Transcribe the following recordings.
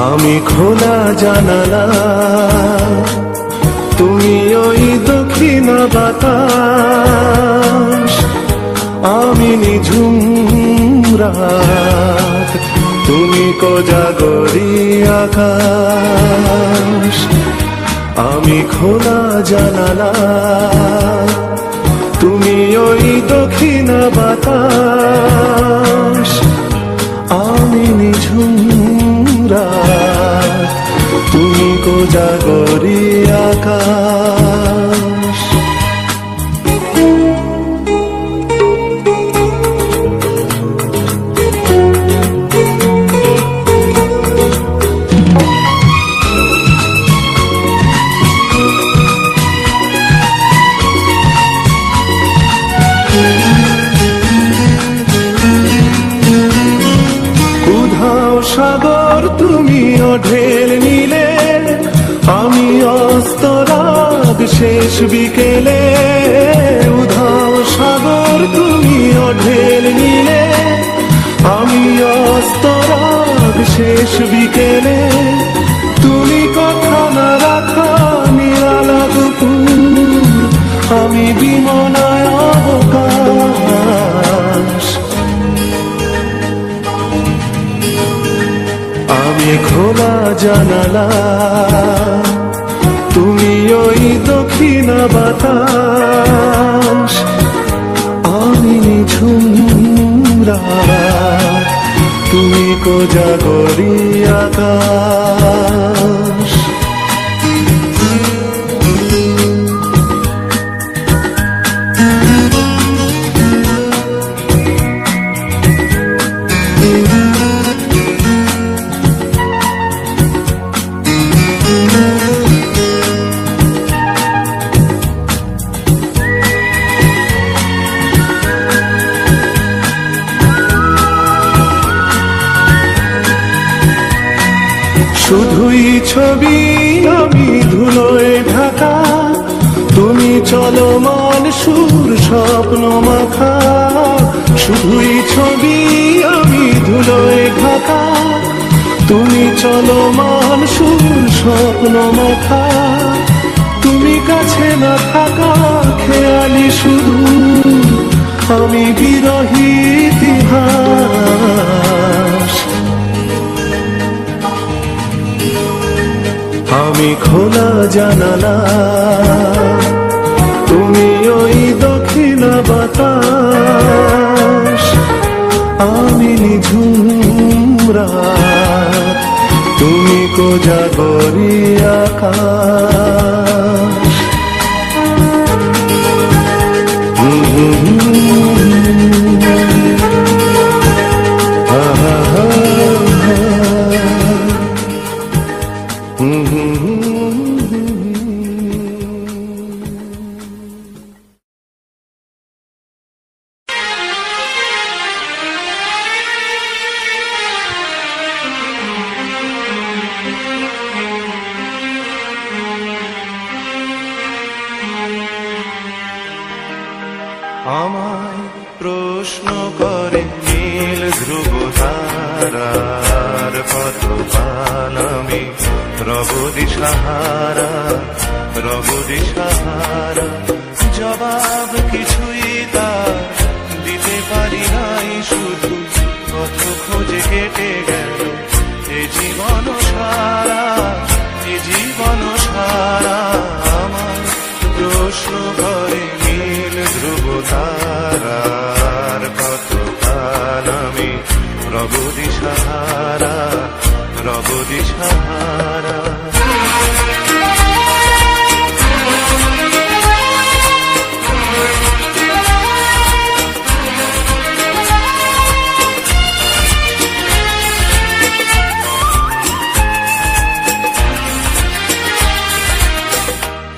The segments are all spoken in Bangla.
আমি খোলা জানালা, তুমি ওই দক্ষিণ বাতাস, আমি নিঝুম রাত, তুমি কোজাগরী আকাশ। আমি খোলা জানালা, তুমি ওই দক্ষিণ বাতাস, আমি নিঝুম রাত, তুমি কোজাগরী আকাশ। সাগর তুমি ঢেল নিলে, আমি অস্তরাগ শেষ বিকেলে। উধাও সাগর তুমি ঢেল নিলে, আমি অস্তরাগ শেষ বিকেলে। তুমি কথা না রাখা নিরালা দুপুর, আমি বিমনায় অবকাশ। আমি খোলা জানালা, তুমি ওই দক্ষিণ বাতাস, আমি নিঝুম রাত, তুমি কোজাগরী আকাশ। শুধুই ছবি আমি ধুলোয় ঢাকা, তুমি চলমান সুর স্বপ্ন মাখা। শুধুই ছবি আমি ধুলোয় ঢাকা, তুমি চলমান সুর স্বপ্ন মাখা। তুমি কাছে না থাকা খেয়ালি শুধু, আমি বিরহী ইতিহাস। আমি খোলা জানালা, তুমি ওই দক্ষিণ বাতাস, আমি নিঝুম রাত, তুমি কোজাগরী আকাশ। আমায় প্রশ্ন করে নীল ধ্রুব তারার পথ পালামি, রব দিশাহারা রব দিশাহারা। জবাব কিছুই তার দিতে পারি নাই, শুধু পথ খোঁজে কেটে গেল এ জীবন সারা, এ জীবন সারা। আমায় প্রশ্ন করে নীল ধ্রুব তারার কত কাল আমি রব দিশাহারা রব দিশাহারা।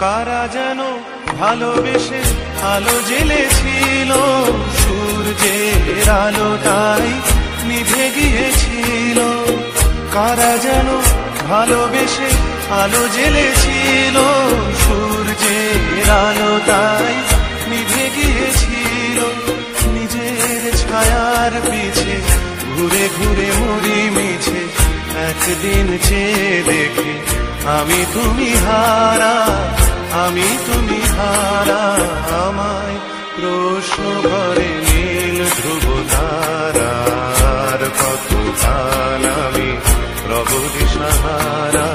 কারা যেন ভালোবেসে আলো জ্বেলেছিল, সূর্যের আলো তাই নিভে গিয়েছিল। কারা যেন ভালোবেসে আলো জ্বেলেছিল, সূর্যের আলো তাই নিভে গিয়েছিল। নিজের ছায়ার পিছে ঘুরে ঘুরে মরি মিছে, একদিন চেয়ে দেখি আমি তুমি হারা, আমি তুমি হারা। আমায় প্রশ্ন করে নীল ধ্রুব তারার, কত কাল আমি রব দিশাহারা,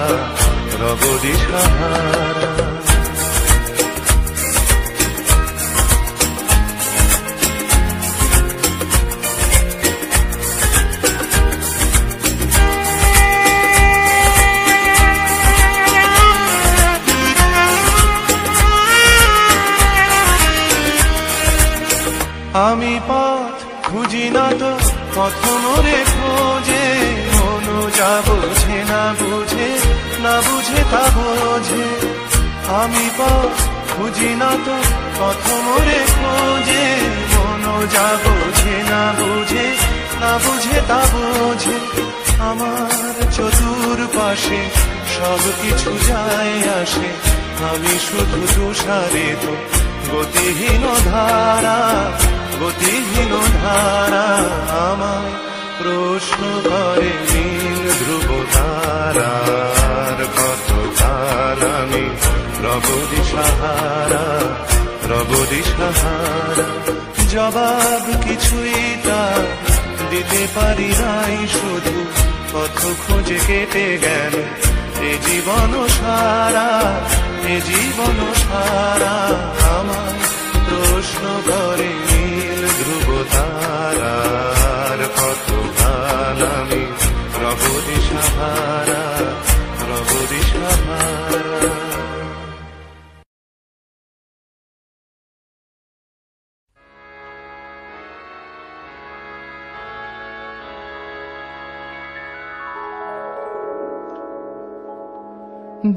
রব দিশাহারা। আমি পথ খুঁজি না তো পথ মোরে খোঁজে, মন যা বোঝে না বুঝে, না বুঝে তা বোঝে। আমি পথ খুঁজি না তো পথ মোরে খোঁজে, মন যা বোঝে না বুঝে, না বুঝে তা বোঝে। আমার চতুর্পাশে সব কিছু যায় আসে, আমি শুধু তুষারিত গতিহীন ধারা, গতিহীন ধারা। আমায় প্রশ্ন করে নীল ধ্রুব তারার, কত কাল আমি রব দিশাহারা, রব দিশাহারা। জবাব কিছুই তার দিতে পারি নাই, শুধু পথ খোঁজে কেটে গেল এ জীবন সারা, এ জীবন সারা। আমায় প্রশ্ন করে নীল ধ্রুব তারার, কত কাল আমি রব দিশাহারা, রব দিশাহারা।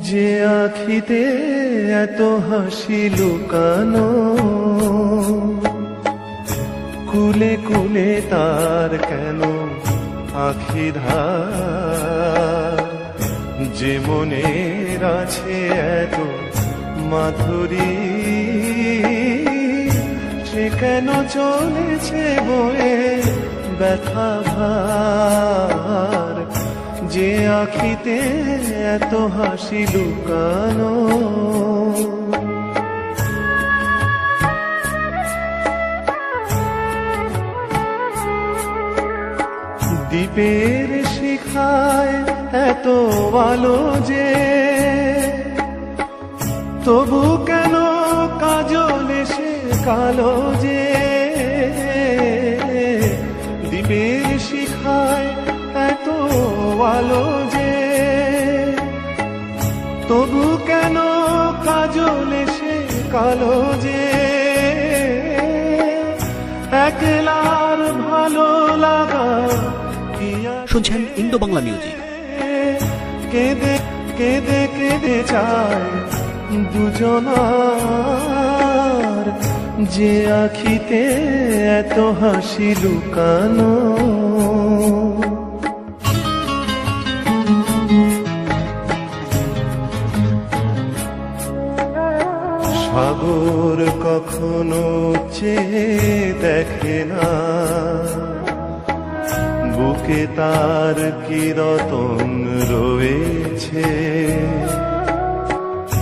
যে আখিতে এত হাসি লুকানো, কুলে কুলে তার কেন আখি ধার। যে মনের আছে এত মাধুরী, সে কেন চলেছে বয়ে ব্যথা ভার। যে আখিতে এত হাসি লুকানো, দ্বীপের শিখায় এত আলো যে, তবু কেন কাজল এসে কালো যে। দ্বীপের শিখায় এত আলো যে, তবু কেন কাজল এসে কালো যে। একলার ভালো লাগা শুনছেন ইন্দো বাংলা মিউজিক। কেঁদে কেঁদে কেঁদে চায় দুজনার, যে আখিতে এত হাসি লুকানো। সাগর কখনো চেয়ে দেখে না, বুকে তার কি রতন রয়েছে।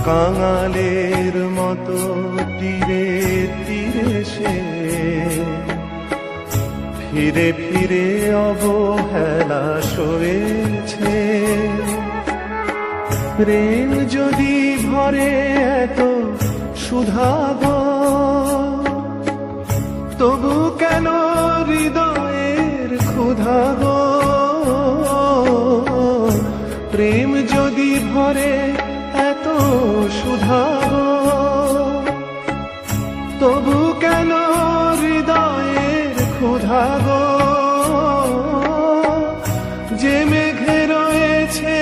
কাঙালের মতো তীরে তীরে সে ফিরে ফিরে অবহেলা সয়েছে। প্রেম যদি ভরে এত সুধাগো, তবু কেন হৃদয়ের ক্ষুধাগো। প্রেম যদি ভরে এত সুধাগো, তবু কেন হৃদয়ের ক্ষুধাগো। যে মেঘে রয়েছে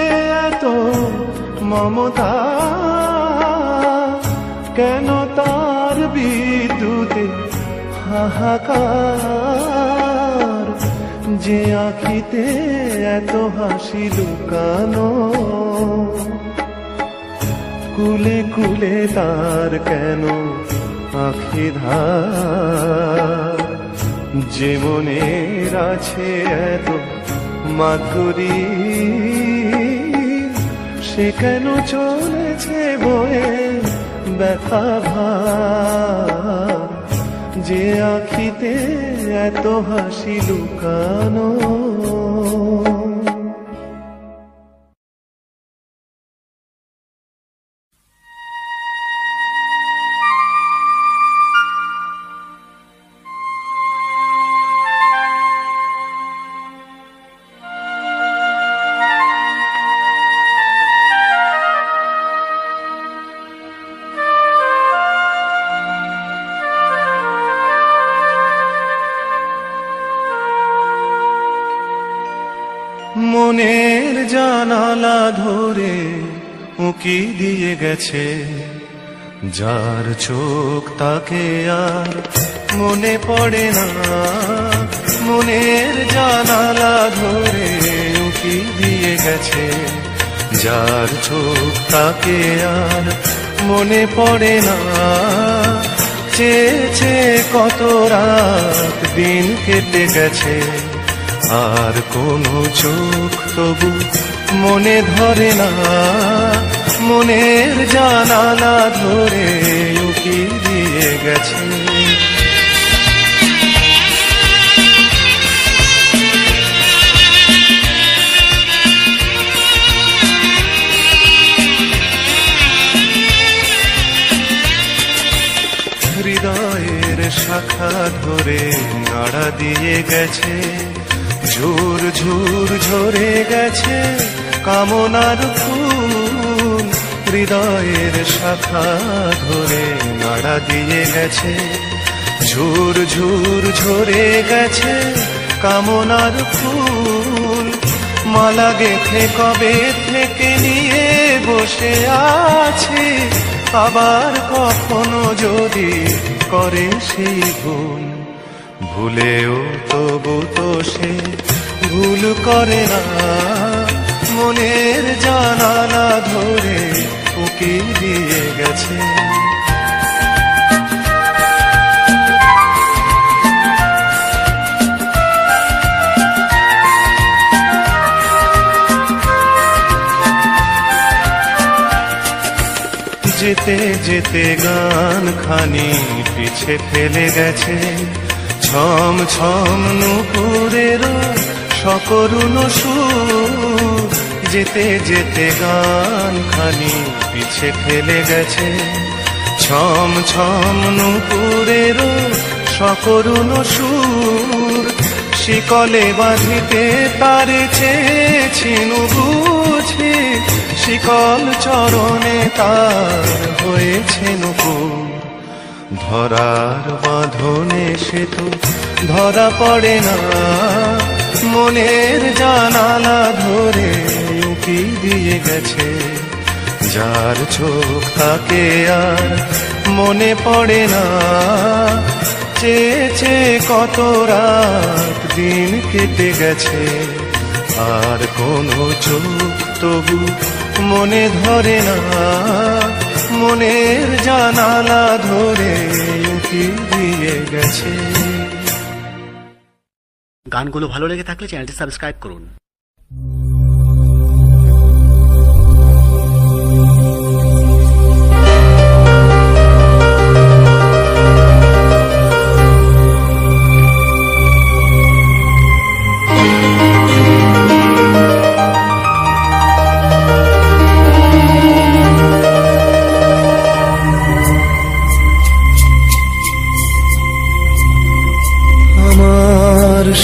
এত মমতা, বিদ্যুতে হাহাকার, যে আখিতে এত হাসি লুকানো, কুলে কুলে তার কেন আখি ধার, যে মনের আছে এত মাধুরী, সে কেন চলেছে বয়ে ব্যথা ভার, যে আখিতে এত হাসি লুকানো। মনের জানালা ধরে উকি দিয়ে গেছে, যার চোখ তাকে আর মনে পড়ে না। মনের জানালা ধরে উকি দিয়ে গেছে, যার চোখ তাকে আর মনে পড়ে না। চেয়েছে কত রাত দিন কেটে গেছে, আর কোনো চোখ তবু মনে ধরে না। মনের জানালা ধরে উকি দিয়ে গেছে। হৃদয়ের শাখা ধরে নাড়া দিয়ে গেছে, ঝুর ঝুর ঝরে গেছে কামনার ফুল। হৃদয়ের শাখা ধরে নাড়া দিয়ে গেছে, ঝুর ঝুর ঝরে গেছে কামনার ফুল। মালা গেথে কবে থেকে নিয়ে বসে আছে, আবার কখনো যদি করে সেই ভুল। ভুলেও তবু তো সে ভুল করে না, মনের জানালা ধরে উকি দিয়ে গেছে। যেতে যেতে গান খানি পিছে ফেলে গেছে, ছম ছম নুপুরের সকরুণ সুর। যেতে যেতে গান খানি পিছে ফেলে গেছে, ছম ছম নুপুরের সকরুণ সুর। শিকলে বাঁধিতে তারে চেয়েছিনু বুঝি, শিকল চরণে তার হয়েছে নুপুর। ধরার বাঁধনে সে তো ধরা পড়ে না, মনের জানালা ধরে উকি দিয়ে গেছে। যার চোখ তাকে আর মনে পড়ে না, চেয়েছে কত রাত দিন কেটে গেছে, আর কোনো চোখ তবু মনে ধরে না। মনের জানালা ধরে উকি দিয়ে গেছে। গানগুলো ভালো লেগে থাকলে চ্যানেলটি সাবস্ক্রাইব করুন।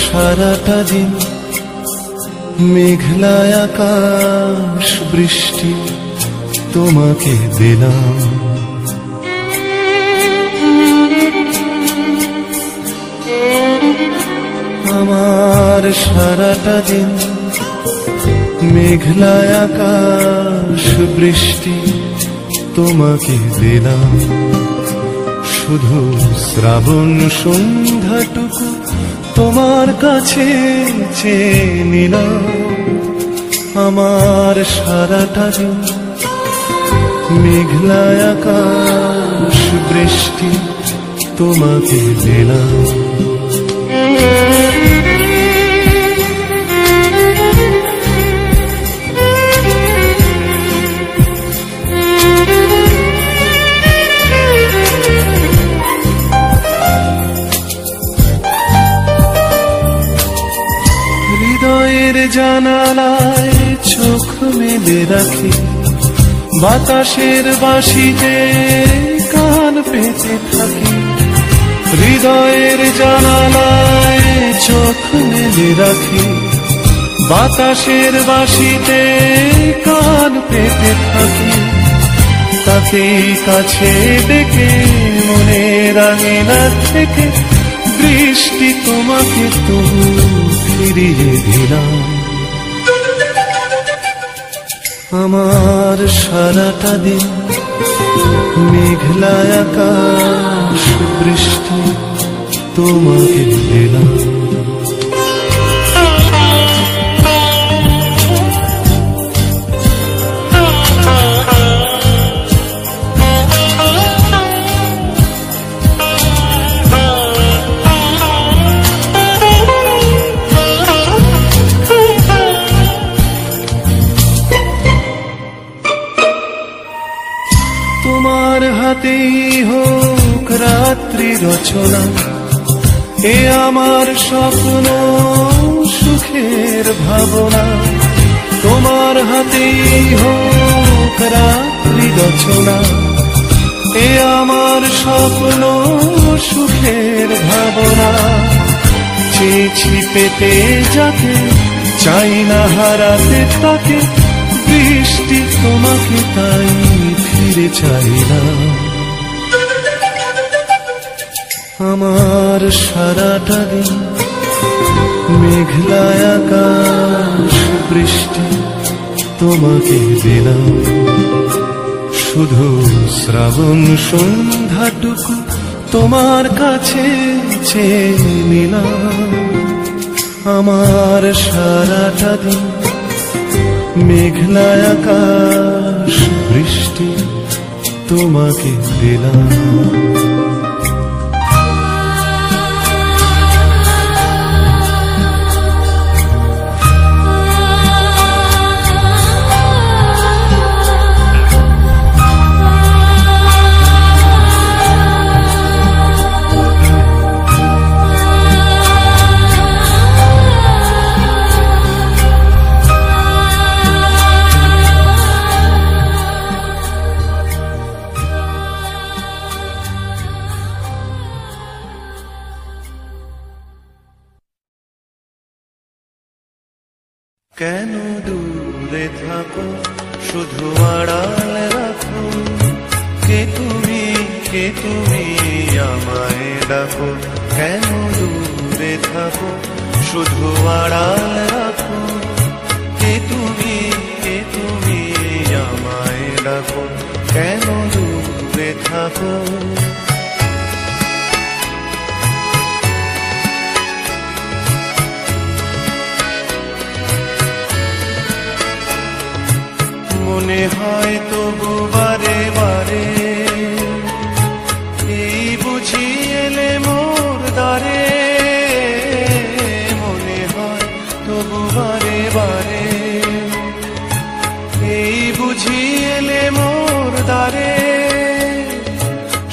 সারাটা দিন মেঘলা আকাশ বৃষ্টি তোমাকে দিলাম, আমার সারাটা দিন মেঘলা আকাশ বৃষ্টি তোমাকে দিলাম। শুধু শ্রাবণ সন্ধ্যাটুকু তোমার কাছে চেয়ে নিলাম। আমার সারাটা দিন মেঘলা আকাশ বৃষ্টি তোমাকে দিলাম। হৃদয়ের জানালায় চোখ মেলে রাখি, বাতাসের বাঁশিতে কান পেতে থাকি। হৃদয়ের জানালায় চোখ মেলে রাখি, বাতাসের বাঁশিতে কান পেতে থাকি। তাকেই কাছে ডেকে মনের আঙিনা থেকে বৃষ্টি তোমাকে তবু ফিরিয়ে দিলাম। আমার সারাটা দিন মেঘলা আকাশ বৃষ্টি তোমাকে দিলাম। তোমার হাতেই হোক রাত্রি রচনা, এ আমার স্বপ্ন সুখের ভাবনা। তোমার হাতেই হোক রাত্রি রচনা, এ আমার স্বপ্ন সুখের ভাবনা। চেয়েছি পেতে যাকে, চাই না হারাতে তাকে, বৃষ্টি তোমাকে তাই ফিরে চাইলাম। আমার সারাটা দিন মেঘলা আকাশ বৃষ্টি তোমাকে দিলাম। শুধু শ্রাবণ সন্ধ্যাটুকু তোমার কাছে চেয়ে নিলাম। আমার সারাটা দিন মেঘলা আকাশ বৃষ্টি তোমাকে দিলাম। কেন দূরে থাকো, শুধু আড়াল রাখো, কে তুমি আমায় ডাকো। কেন দূরে থাকো, শুধু আড়াল রাখো, কে তুমি আমায় ডাকো। কেন দূরে থাকো, মনে হয় তবু বারে বারে এই বুঝি এলে মোর দ্বারে। মনে হয় তবু বারে বারে এই বুঝি এলে মোর দ্বারে।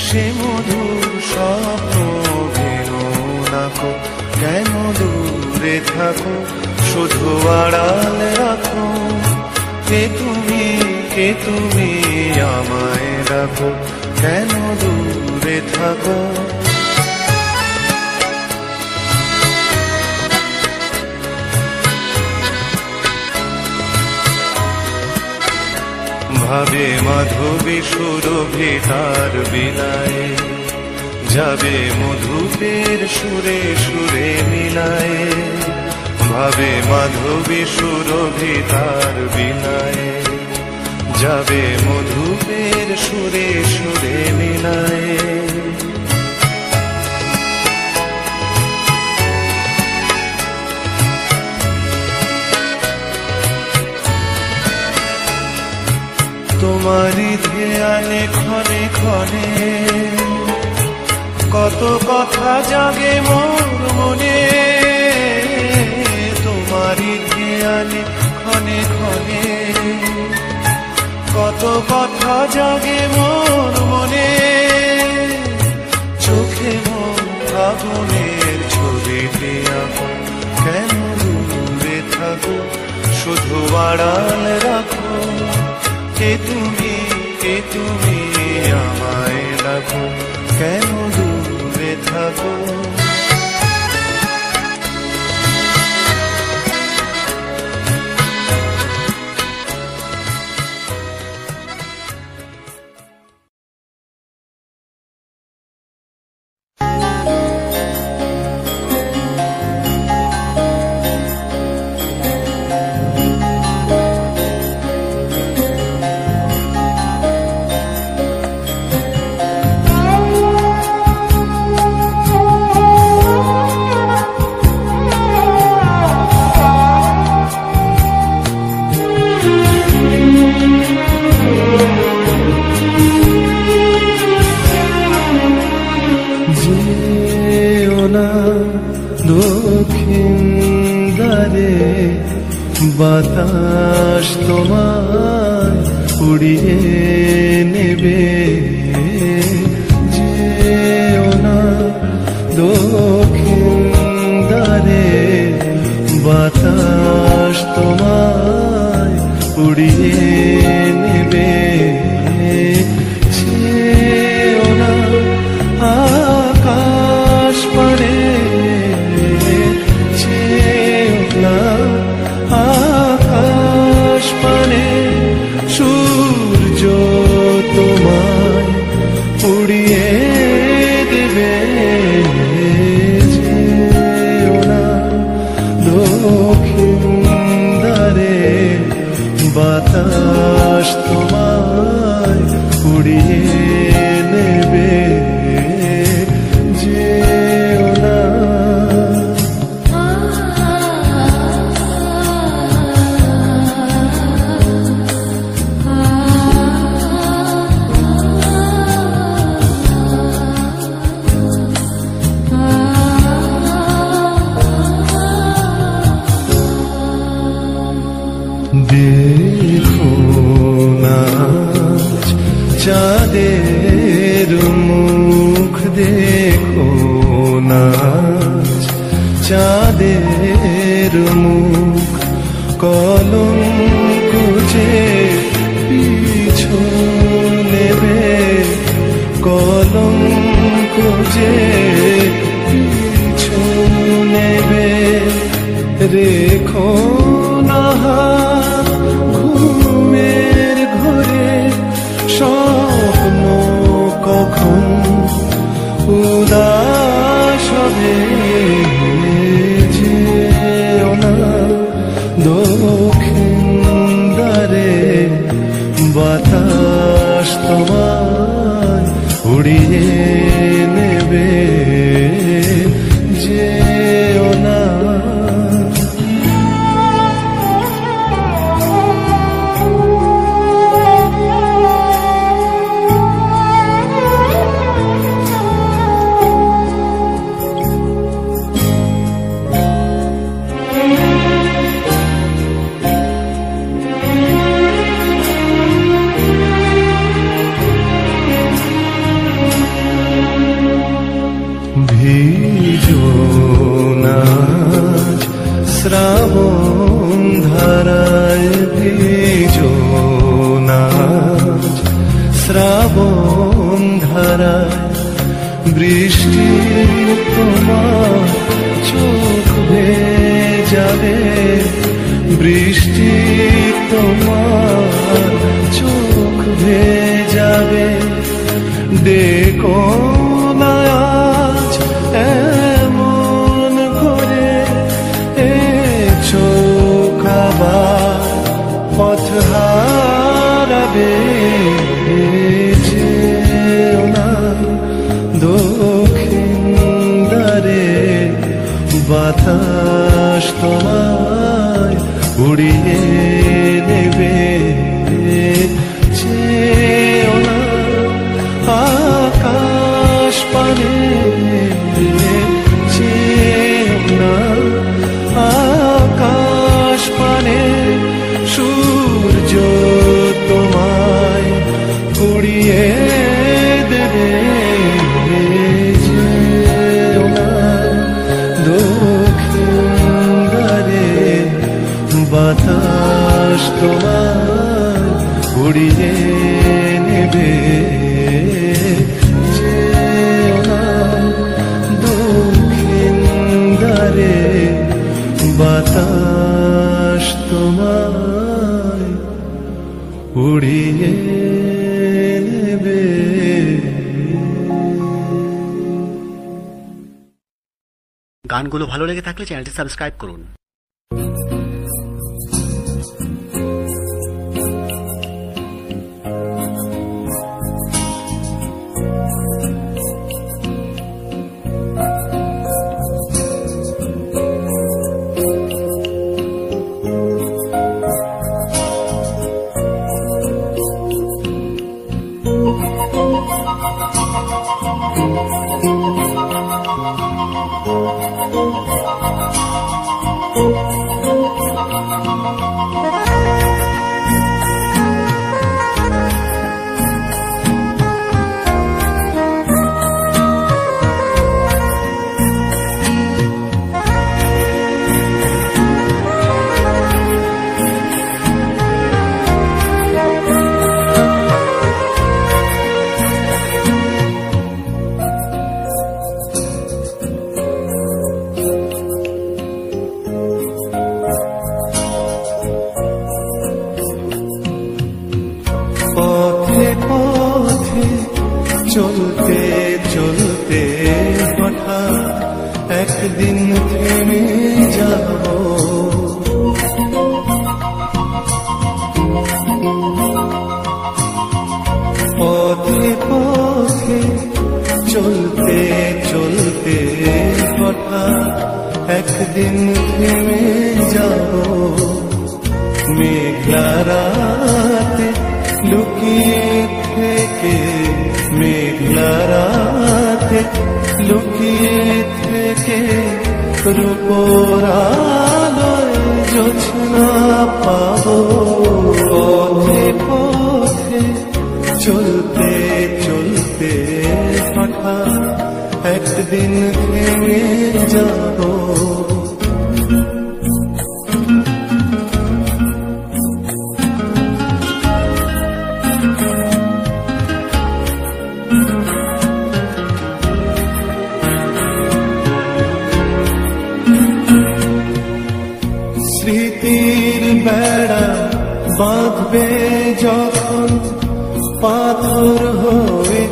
সে মধুর স্বপ্ন ভেঙো নাকো, কেন দূরে থাকো, শুধু আড়াল রাখো, কে তুমি আমায় ডাকো। কেন দূরে থাকো, ভাবে মাধবী সুরভিতার বিলায়, যাবে মধুপের সুরে সুরে মিলায়। ভাবে মাধবী সুরভিতার বিলায়, যাবে মধুপের সুরে সুরে মিলায়। তোমারই ধ্যানে ক্ষণে ক্ষণে কত কথা জাগে মোর মনে, তোমারই ধ্যানে ক্ষণে ক্ষণে কত কথা জাগে মোর মনে। চোখে মোর আগুনের ছবিতে আঁকো, কেন দূরে থাকো শুধু আড়াল রাখো। কে তুমি আমায় ডাকো, কেন দূরে থাকো। দক্ষিণ দ্বারে বাতাস তোমায় উড়িয়ে নেবে। যেও না দক্ষিণ দ্বারে বাতাস তোমায় উড়িয়ে নেবে। যেও না আকাশ পানে, আকাশ পানে সূর্য তোমায় উড়িয়ে দেবে। যেও না দক্ষিণ দ্বারে বাতাস তোমায় উড়িয়ে নেবে। যেও না দেখো নাচ চাঁদের মুখ, দেখো নাচ চাঁদের মুখ। কলঙ্ক যে পিছু নেবে, কলঙ্ক যে পিছু নেবে। রেখো না ঘুমের ঘরে স্বপ্ন কখন উদাস হবে। যেও না দক্ষিণ দ্বারে বাতাস তোমায় উড়িয়ে নেবে। যেও না শ্রাবণ ধারায় ভিজো নাচ, শ্রাবণ ধারায় বৃষ্টি তোমার চোখ ভেজাবে। বৃষ্টি তোমার চোখ ভেজাবে। ডেকো না আজ এমন করে, চোখ আবার পথ হারাবে। যেও না দক্ষিণ দ্বারে বাতাস তোমায় উড়িয়ে নেবে। তোমায় উড়িয়ে নেবে। যেও না দক্ষিণ দ্বারে, বাতাস তোমায় উড়িয়ে নেবে। গানগুলো ভালো লেগে থাকলে চ্যানেলটি সাবস্ক্রাইব করুন। চলতে চলতে হঠাৎ একদিন থেমে যাব। পথে পথে চলতে চলতে হঠাৎ একদিন থেমে যাব। মেঘলা রাতে লুকিয়ে থেকে, মেঘলা রাতে লুকিয়ে থেকে রূপোর আলোয় জোছনা পাবো। পথে পথে চলতে চলতে হঠাৎ একদিন থেমে যাব। স্মৃতির বেড়া বাঁধবে যখন পাথর হয়ে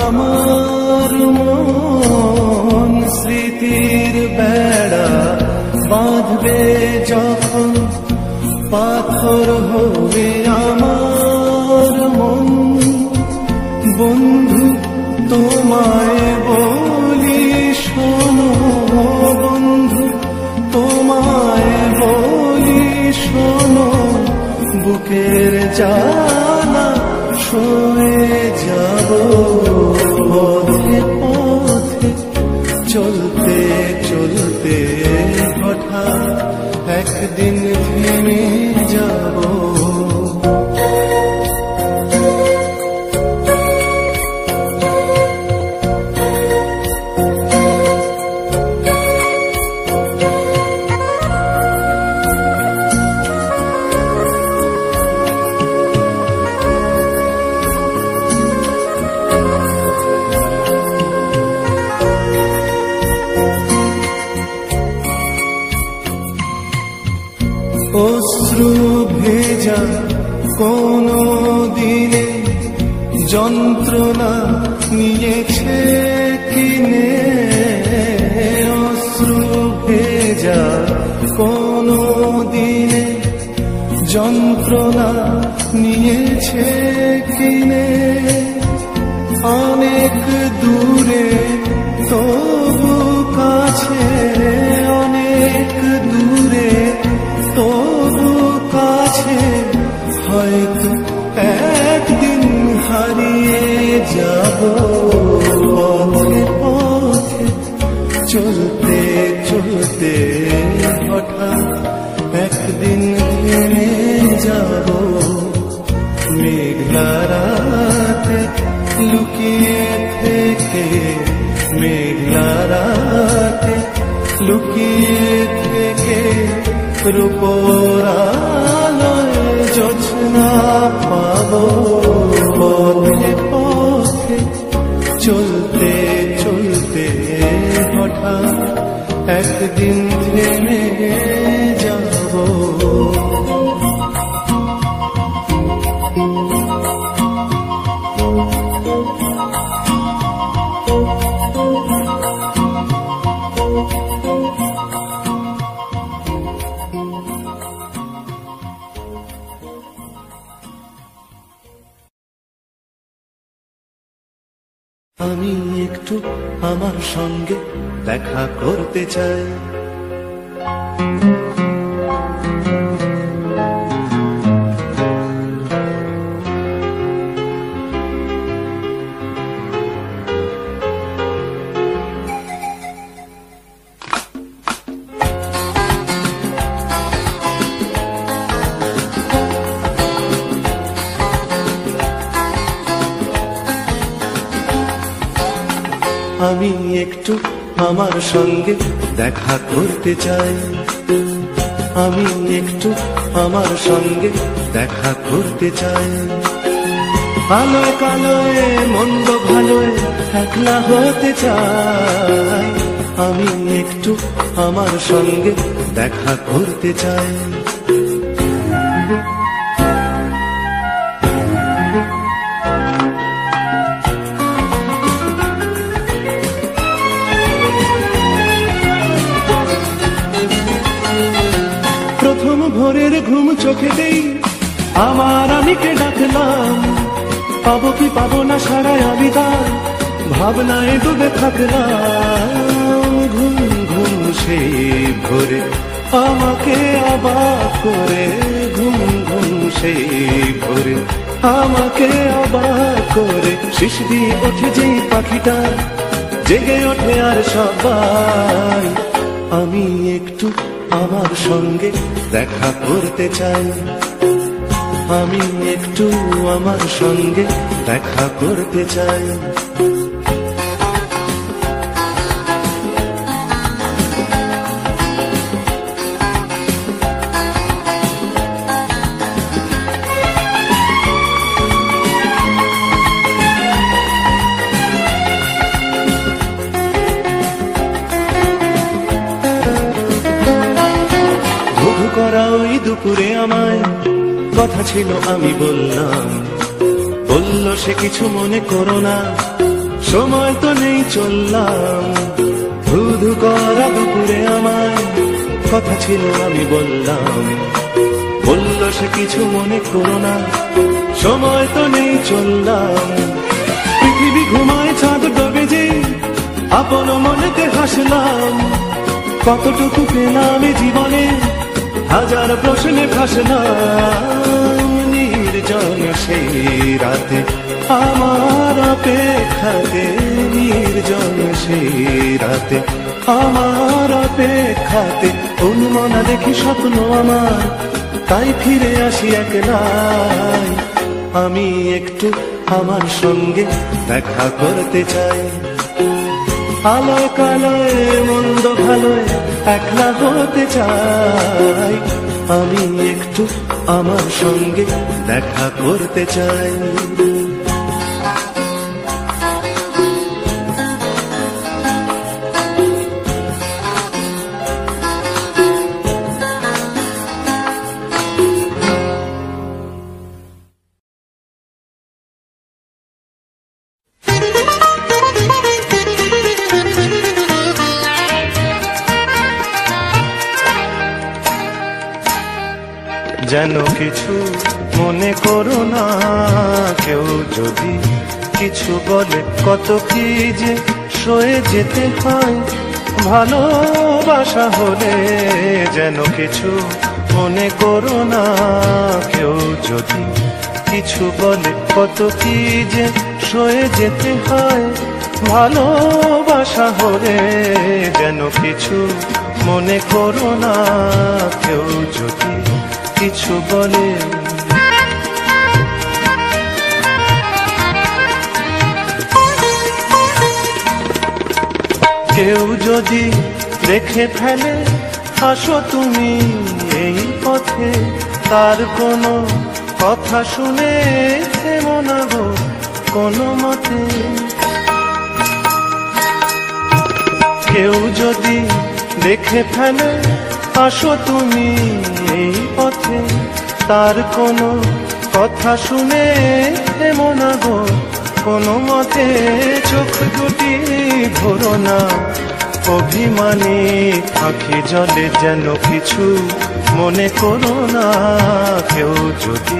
আমার মন। স্মৃতির বেড়া বাঁধবে যখন পাথর হবে আমার মন। বন্ধু তোমায় বলি শোনো, বন্ধু তোমায় বলি শোনো, বুকের জ্বালা সয়ে যাব। পথে পথে চলতে চলতে হঠাৎ একদিন থেমে যাব। অশ্রু ভেজা কোনো দিনে যন্ত্রণা নিয়েছে কিনে। অশ্রু ভেজা কোনো দিনে যন্ত্রণা নিয়েছে কিনে। অনেক দূরে তবু কাছে, অনেক দূরে তবু কাছে, হয়তো একদিন হারিয়ে যাব। পথে পথে চলতে চলতে হঠাৎ একদিন থেমে যাব। মেঘলা রাতে লুকিয়ে থেকে, মেঘলা রাতে লুকিয়ে থেকে রূপোর আলোয় না পাবো পথে পথে চলতে চলতে হঠাৎ একদিন থেমে যাব। আমি একটু আমার সঙ্গে দেখা করতে চাই। আমি একটু আমার সঙ্গে দেখা করতে চাই। আমি একটু আমার সঙ্গে দেখা করতে চাই। আলোয় কালোয় মন্দ ভালোয় একলা হতে চাই। আমি একটু আমার সঙ্গে দেখা করতে চাই। প্রথম ভোরের ঘুম চোখেতেই আমার আমিকে ডাকলাম। পাবো কি পাবো না সারায় আমি তার ভাবনায় ডুবে থাকলাম। ঘুম ঘুম সেই ভোরে আমাকে অবাক করে, ঘুম ঘুম সেই ভোরে আমাকে অবাক করে। শিশ দিয়ে ওঠে যেই পাখিটা জেগে ওঠে আর সবাই। আমি একটু আমার সঙ্গে দেখা করতে চাই। আমি একটু আমার সঙ্গে দেখা করতে চাই। করা ওই দুপুরে আমায় কথা ছিল আমি বললাম। বলল সে কিছু মনে করো না, সময় তো নেই চললাম। ধুধু করা দুপুরে আমায় কথা ছিল আমি বললাম। বলল সে কিছু মনে করো না, সময় তো নেই চললাম। পৃথিবী ঘুমায় চাঁদ ডোবে যে আপন মনেতে হাসলাম। কতটুকু পেলাম জীবনে হাজার প্রশ্নে ভাসলাম। নির্জন সেই রাতে আমার অপেক্ষাতে, নির্জন সেই রাতে আমার অপেক্ষাতে। অনুমনা দেখি স্বপ্ন আমার, তাই ফিরে আসি একলাই। আমি একটু আমার সঙ্গে দেখা করতে চাই। আলোয় কালোয় মন্দ ভালোয় একলা হতে চাই। আমি একটু আমার সঙ্গে দেখা করতে চাই। যেন কিছু মনে করো না, কেউ যদি কিছু বলে কত কি যে সয়ে যেতে হয় ভালোবাসা হলে। যেন কিছু মনে করো না, কেউ যদি কিছু বলে কত কি যে সয়ে যেতে হয় ভালোবাসা হলে। যেন কিছু মনে করো না, কেউ যদি কিছু বলে। কেউ যদি রেখে ফেলে আসো তুমি এই পথে, তার কোনো কথা শুনে থেমো না গো কোনো মতে। কেউ যদি দেখে ফেলে আসো তুমি এই পথে, তার কোনো কথা শুনে থেমো না গো কোনো মতে। চোখ দুটি ভরো না অভিমানী আঁখি জলে, যেন কিছু মনে করো না। কেউ যদি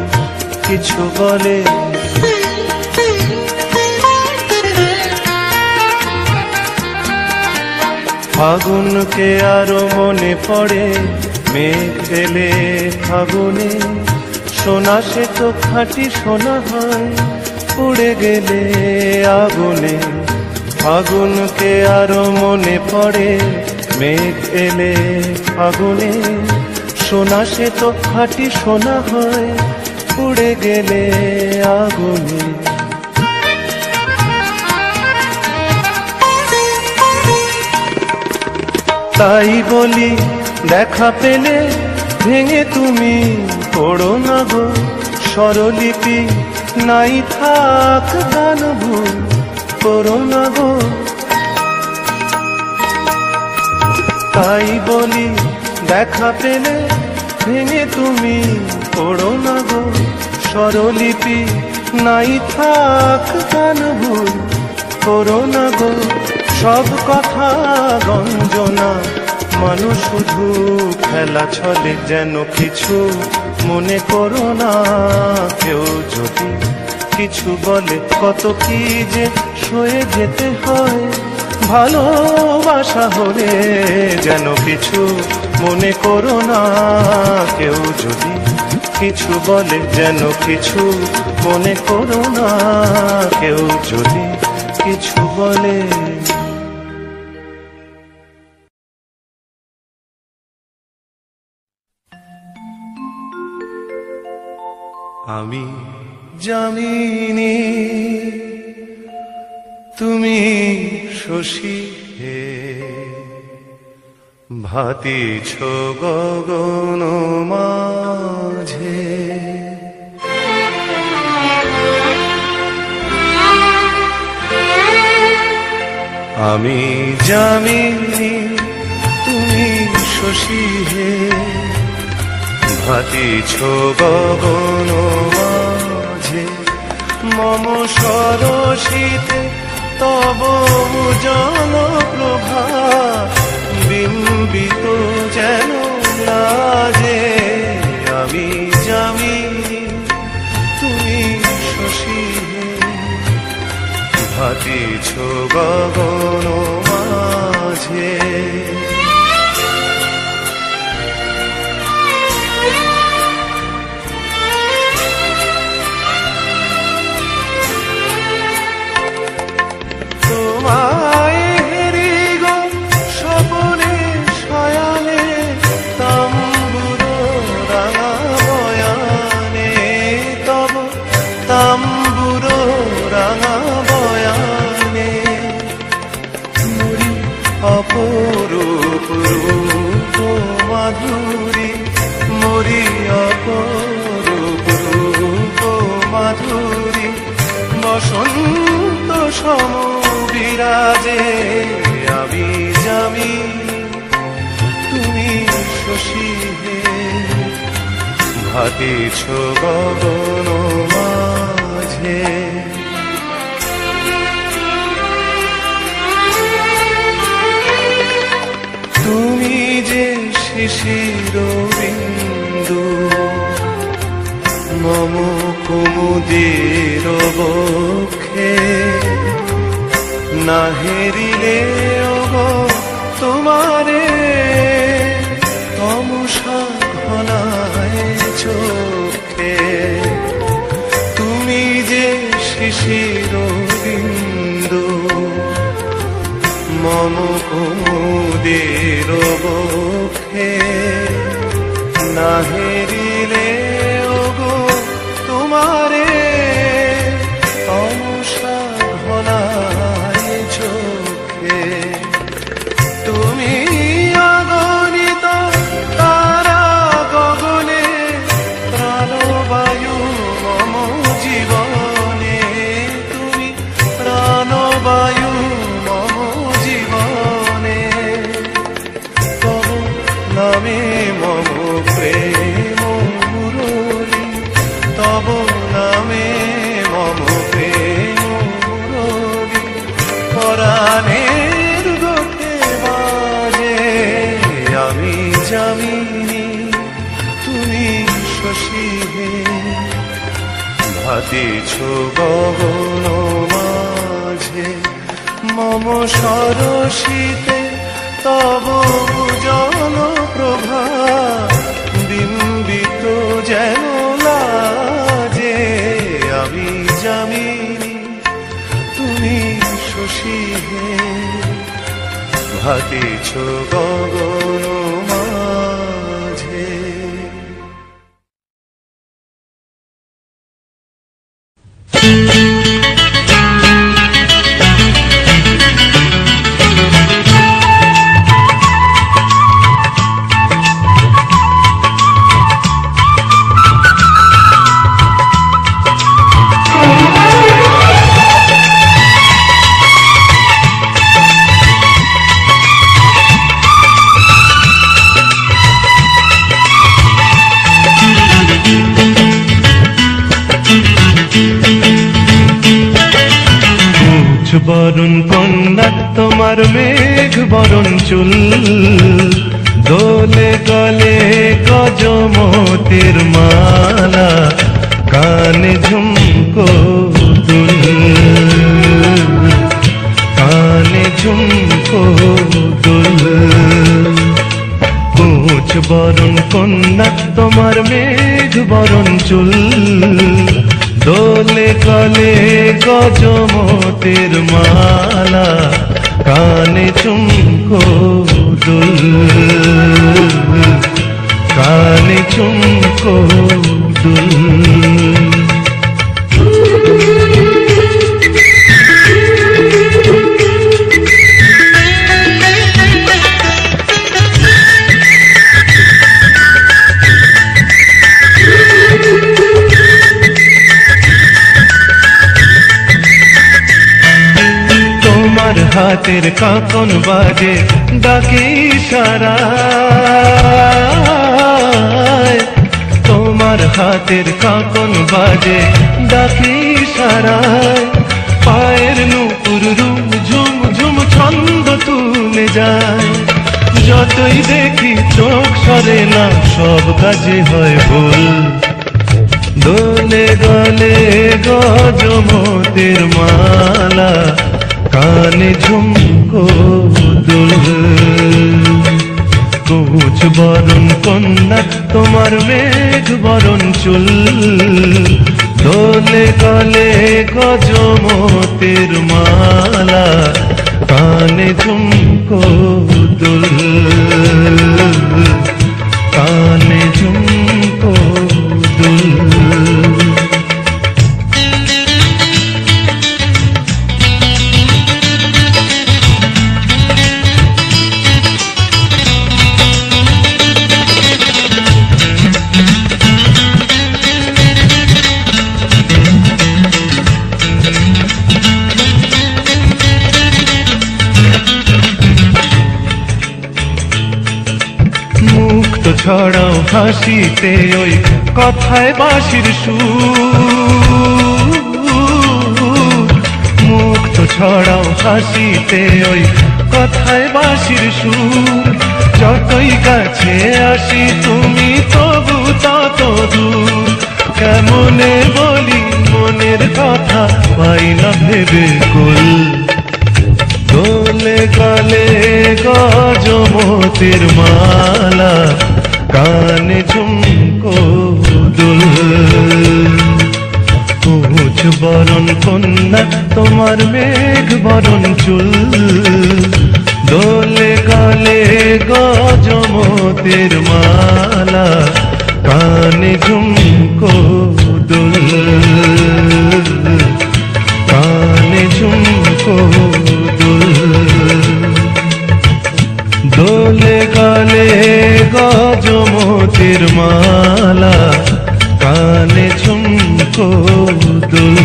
কিছু বলে ফাগুনকে আরো মনে পড়ে, মেঘ এলে ফাগুনে সোনা সে তো খাঁটি সোনা হয়, উড়ে গেলে আগুনে। ফাগুনকে আরো মনে পড়ে, মেঘ এলে ফাগুনে সোনা সে তো খাঁটি সোনা হয়, উড়ে গেলে আগুনে। তাই বলি দেখা পেলে ভেঙে তুমি পড়ো না গো স্বরলিপি, নাই থাক গান ভুল করো না গো। তাই বলি দেখা পেলে ভেঙে তুমি পড়ো না গো স্বরলিপি, নাই থাক গান ভুল করো না গো। সব কথা গঞ্জনা মানুষ শুধু খেলা ছলে, যেন কিছু মনে করো না। কেউ যদি কিছু বলে কত কি যে সয়ে যেতে হয়, ভালোবাসা হলে যেন কিছু মনে করো না। কেউ যদি কিছু বলে যেন কিছু মনে করো না। কেউ যদি কিছু বলে। আমি জানিনি তুমি শশী হে, ভাতিছ গগন মাঝে। আমি জানিনি তুমি শশী হে, ভাতিছ গগন মাঝে। মম সরসিতে তব জন প্রভা, বিম্বিত যেন লাজে। আমি জানিনি তুমি শশী হে, ভাতিছ গগন মাঝে। অপরূপ রূপ মাধুরী মোরি, অপরূপ রূপ মাধুরী বসন্ত সম বিরাজে। আমি জানি তুমি শশী হে, ভাতিছ গগন মাঝে। তুমি যে শিশির বিন্দু মম কুমুদের বক্ষে, না হেরিলে ওগো তোমারে তমসা ঘনায় চোখে। তুমি যে শিশির বিন্দু মম কুমুদের বক্ষে, না হেরিলে ওগো তোমারে তমসা ঘনায় চোখে। তুমি অগণিত তারা গগনে প্রাণবায়ু গানের বুকে বাজে আমি যামিনী তুমি শশী হে ভাতিছ গগন মাঝে মম সরসিতে তব জন প্রভা বিম্বিত যেন লাজে আমি যামিনী তুমি শশী হে ভাতিছ গগন মাঝে। বরণ কন্যা তোমার মেঘ বরণ চুল দোলে গলে গজমতির মালা কানে ঝুমকো দুল কানে ঝুমকো দুল কুচ বরণ কন্যা তোমার মেঘ বরণ চুল দোলে গলে গজমতির মালা কানে ঝুমকো দুল কানে ঝুমকো দুল। হাতের কাকন বাজে ডাকে ইশারায় তোমার হাতের কাকন বাজে ডাকে ইশারায় পায়ের নূপুর রুম ঝুম ঝুম ছন্দ তুলে যায় যতই দেখি চোখ সরে না সব কাজে হয় ভুল দোলে গলে গজমতির মালা কানে ঝুমকো দুল কুচ বরণ কন্যা তোমার মেঘ বরণ চুল দোলে গলে গজমতির মালা কানে ঝুমকো দুল কানে ঝুমকো দুল। ছড়াও হাসিতে ওই কথায় বাঁশির সুর মুক্ত ছড়াও হাসিতে ওই কথায় বাঁশির সুর যতই কাছে আসি তুমি তবু তত দূর কেমনে বলি মনের কথা পাই না ভেবে কুল দোলে গলে গজমতির মালা কানে ঝুমকো দুল কুচ বরণ কন্যা তোমার মেঘ বরণ চুল দোলে গলে গজমতির মালা কানে ঝুমকো দুল কানে ঝুমকো দুল দোলে গলে গজমতির মালা কানে ঝুমকো দুল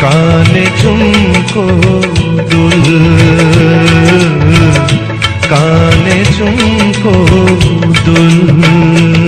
কানে ঝুমকো দুল কানে ঝুমকো দুল।